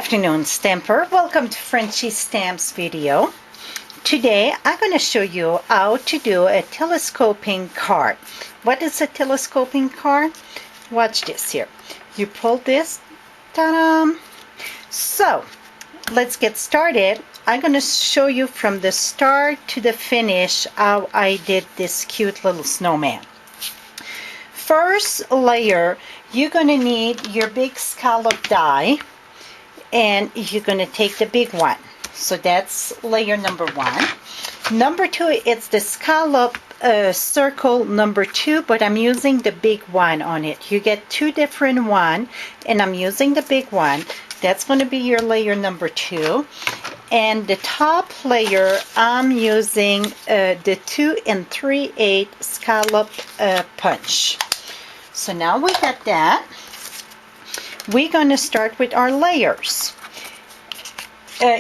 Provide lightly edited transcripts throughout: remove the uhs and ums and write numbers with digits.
afternoon, Stamper. Welcome to Frenchy Stamps video. Today I'm going to show you how to do a telescoping card. What is a telescoping card? Watch this here. You pull this. Ta-da! So let's get started. I'm going to show you from the start to the finish how I did this cute little snowman. First layer, you're going to need your big scallop die, and you're going to take the big one. So that's layer number one. Number two, it's the scallop circle number two, but I'm using the big one on it. You get two different one, and I'm using the big one. That's going to be your layer number two. And the top layer, I'm using the 2 3/8 scallop punch. So now we got that. We're going to start with our layers.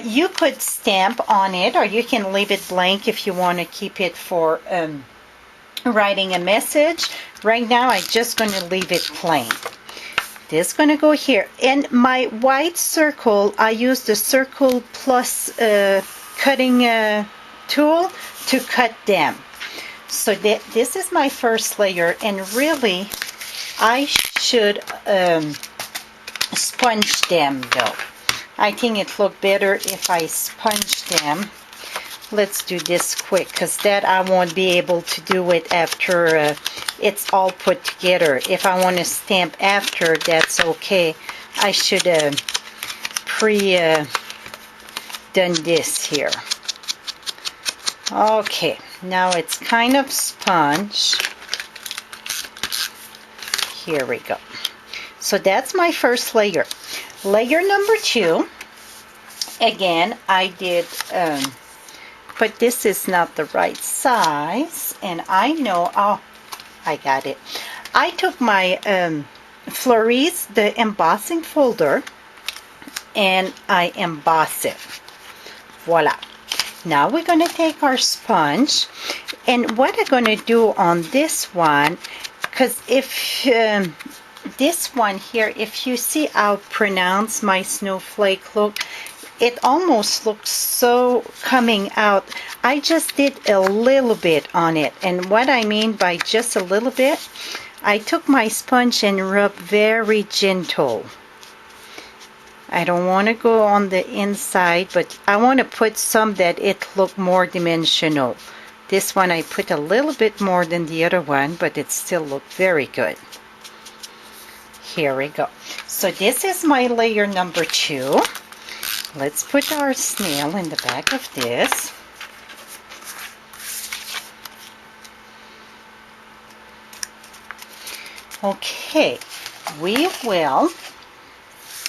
You could stamp on it, or you can leave it blank if you want to keep it for writing a message. Right now, I'm just going to leave it plain. This is going to go here. And my white circle, I use the Circle Plus cutting tool to cut them. So this is my first layer, and really, I should sponge them though. I think it look better if I sponge them. Let's do this quick, because that I won't be able to do it after it's all put together. If I want to stamp after, that's okay. I should done this here. Okay, now it's kind of sponge. Here we go. So that's my first layer. Layer number two, again, I did, but this is not the right size, and I know, oh, I got it. I took my Fleuries, the embossing folder, and I emboss it. Voila. Now we're going to take our sponge, and what I'm going to do on this one, because if this one here, if you see how pronounced my snowflake look, it almost looks so coming out. I just did a little bit on it, and what I mean by just a little bit, I took my sponge and rubbed very gentle. I don't want to go on the inside, but I want to put some that it look more dimensional. This one I put a little bit more than the other one, but it still looked very good. Here we go. So this is my layer number two. Let's put our snail in the back of this. Okay, we will,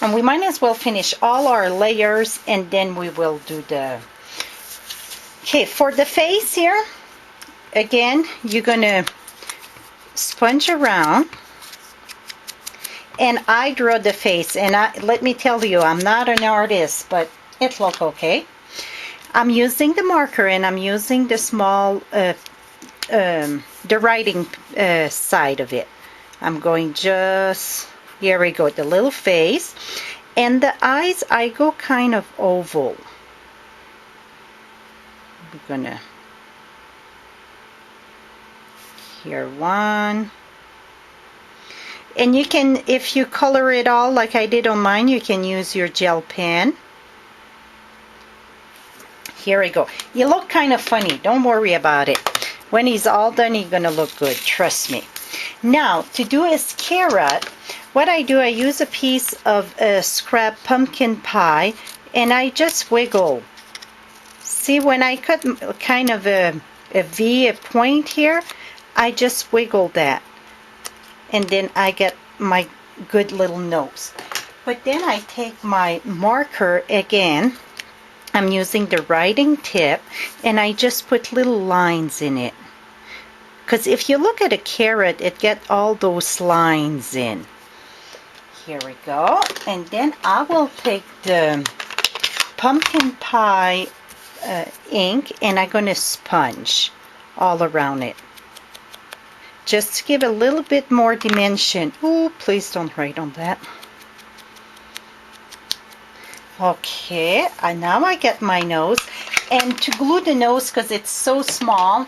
and we might as well finish all our layers, and then we will do the, okay, for the face here, again, you're going to sponge around. And I draw the face, and let me tell you, I'm not an artist, but it look okay. I'm using the marker, and I'm using the small, the writing side of it. I'm going just, here we go, the little face. And the eyes, I go kind of oval. We're gonna, here one. And you can, if you color it all like I did on mine, you can use your gel pen. Here we go. You look kind of funny. Don't worry about it. When he's all done, he's going to look good. Trust me. Now, to do his carrot, what I do, I use a piece of scrap pumpkin pie, and I just wiggle. See, when I cut kind of a V, a point here, I just wiggle that. And then I get my good little nose. But then I take my marker again. I'm using the writing tip, and I just put little lines in it. Because if you look at a carrot, it gets all those lines in. Here we go. And then I will take the pumpkin pie ink, and I'm going to sponge all around it. Just to give a little bit more dimension. Oh, please don't write on that. Okay, and now I get my nose. And to glue the nose, because it's so small,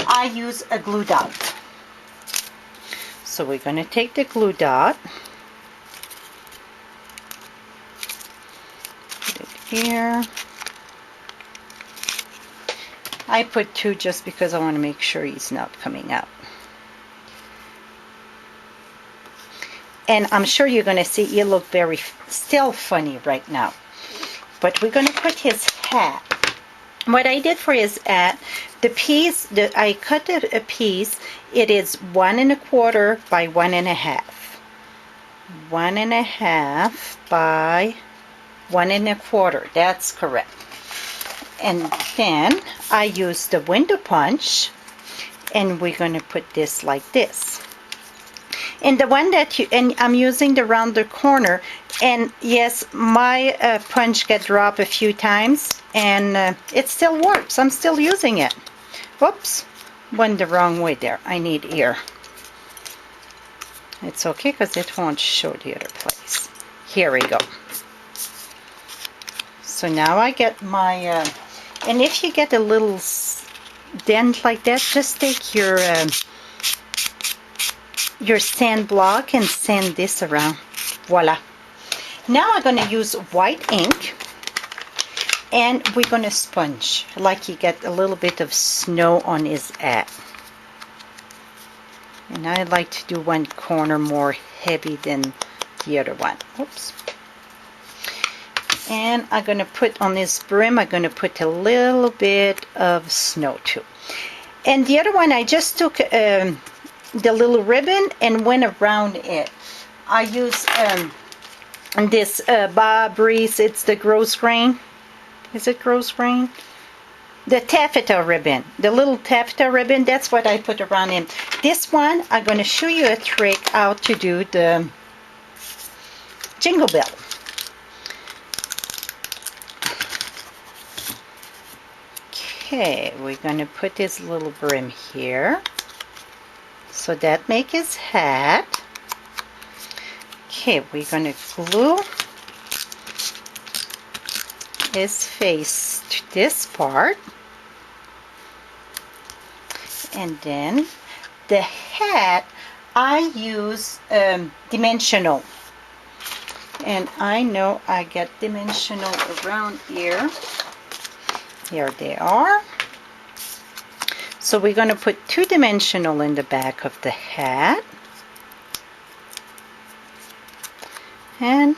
I use a glue dot. So we're going to take the glue dot, put it here. I put 2 just because I want to make sure he's not coming out. And I'm sure you're going to see he look very still funny right now. But we're going to put his hat. What I did for his hat, the piece, I cut a piece. It is 1 1/4 by 1 1/2. 1 1/2 by 1 1/4. That's correct. And then I use the window punch, and we're going to put this like this. And the one that and I'm using the rounder corner, and yes, my punch got dropped a few times, and it still works. I'm still using it. Whoops, went the wrong way there. I need ear. It's okay because it won't show the other place. Here we go. So now I get my, and if you get a little dent like that, just take your sand block and sand this around. Voila. Now I'm going to use white ink, and we're going to sponge like you get a little bit of snow on his hat. And I like to do one corner more heavy than the other one. Oops. And I'm going to put on this brim, I'm going to put a little bit of snow too. And the other one, I just took the little ribbon and went around it. I use this Bob Reese, it's the grosgrain. Is it grosgrain? The taffeta ribbon, the little taffeta ribbon, that's what I put around him. This one, I'm going to show you a trick how to do the jingle bell. Okay, we're going to put his little brim here. So that makes his hat. Okay, we're going to glue his face to this part. And then the hat, I use dimensional. And I know I get dimensional around here. Here they are. So we're going to put 2 dimensional in the back of the hat. And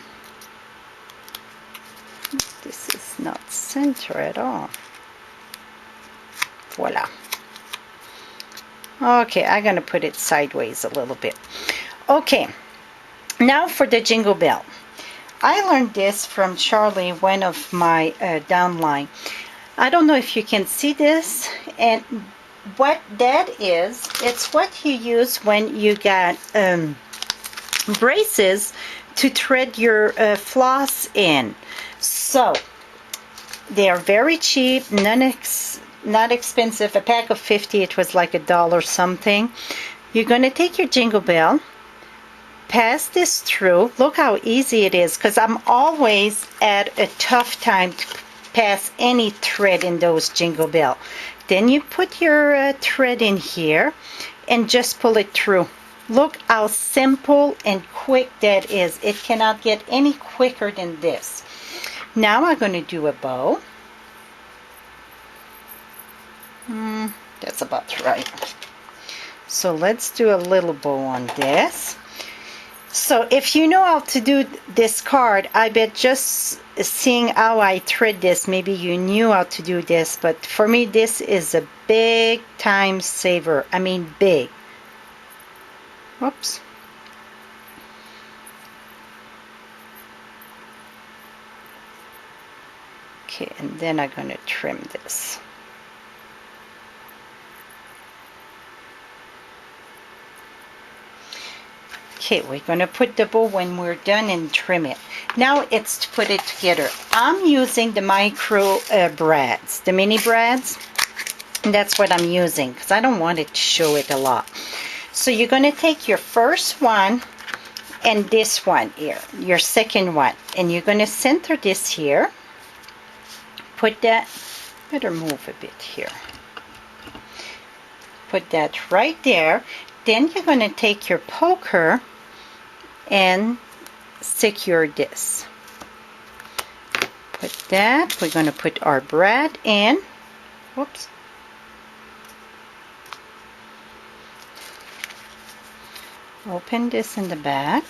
this is not center at all. Voila. Okay, I'm going to put it sideways a little bit. Okay, now for the jingle bell. I learned this from Charlie, one of my downline. I don't know if you can see this, and what that is, it's what you use when you got braces to thread your floss in. So they are very cheap, not expensive. A pack of 50, it was like $1 something. You're going to take your jingle bell, pass this through. Look how easy it is, because I'm always at a tough time to pass any thread in those jingle bell. Then you put your thread in here and just pull it through. Look how simple and quick that is. It cannot get any quicker than this. Now I'm going to do a bow. That's about right. So let's do a little bow on this. So if you know how to do this card, I bet just seeing how I thread this, maybe you knew how to do this, but for me this is a big time saver. I mean big. Whoops. Okay, and then I'm going to trim this. Okay, we're going to put the bow when we're done and trim it. Now it's to put it together. I'm using the micro brads, the mini brads. And that's what I'm using because I don't want it to show it a lot. So you're going to take your first one and this one here, your second one, and you're going to center this here. Put that, better move a bit here. Put that right there. Then you're going to take your poker and secure this. Put that. We're going to put our brad in. Whoops. Open this in the back.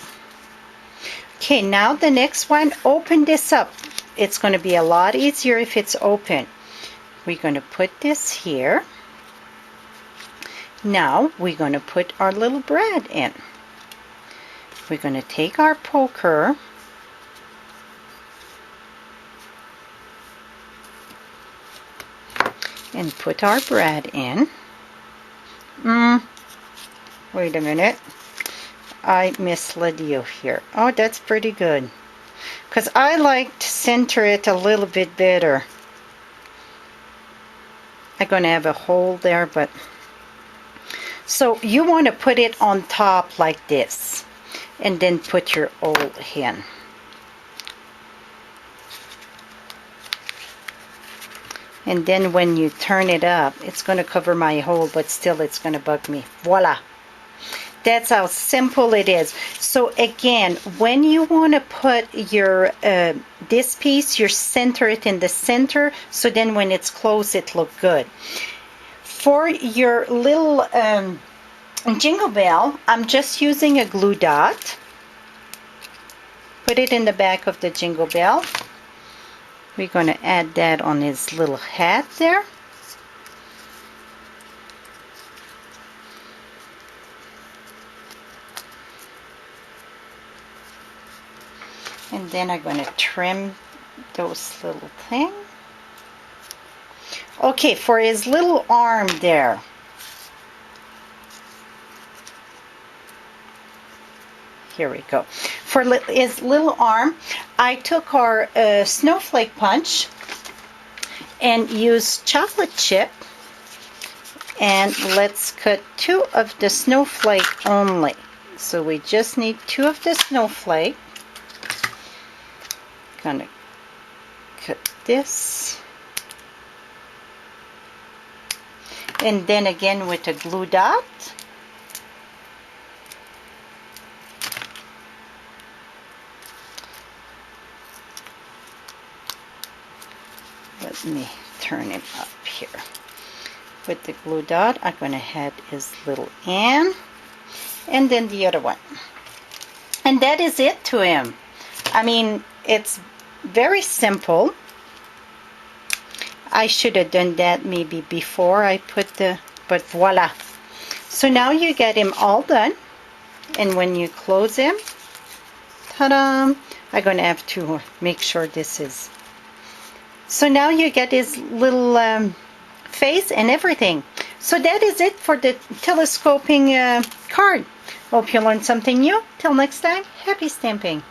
Okay, now the next one, open this up. It's going to be a lot easier if it's open. We're going to put this here. Now we're going to put our little brad in. We're going to take our poker and put our brad in. Wait a minute. I misled you here. Oh, that's pretty good. Because I like to center it a little bit better. I'm going to have a hole there, but... So you want to put it on top like this. And then put your old hen. And then when you turn it up, it's going to cover my hole, but still it's going to bug me. Voila! That's how simple it is. So again, when you want to put your this piece, you center it in the center, so then when it's closed, it looks good. For your little jingle bell, I'm just using a glue dot. Put it in the back of the jingle bell. We're going to add that on his little hat there. And then I'm going to trim those little things. Okay, for his little arm there. Here we go. For his little arm, I took our snowflake punch and used chocolate chip. And let's cut 2 of the snowflake only. So we just need 2 of the snowflake. Gonna cut this. And then again with a glue dot. Let me turn it up here. With the glue dot, I'm going to add his little N. And then the other one. And that is it to him. I mean, it's very simple. I should have done that maybe before I put the, but voila. So now you get him all done. And when you close him, ta-da! I'm going to have to make sure this is. So now you get his little face and everything. So that is it for the telescoping card. Hope you learned something new. Till next time, happy stamping.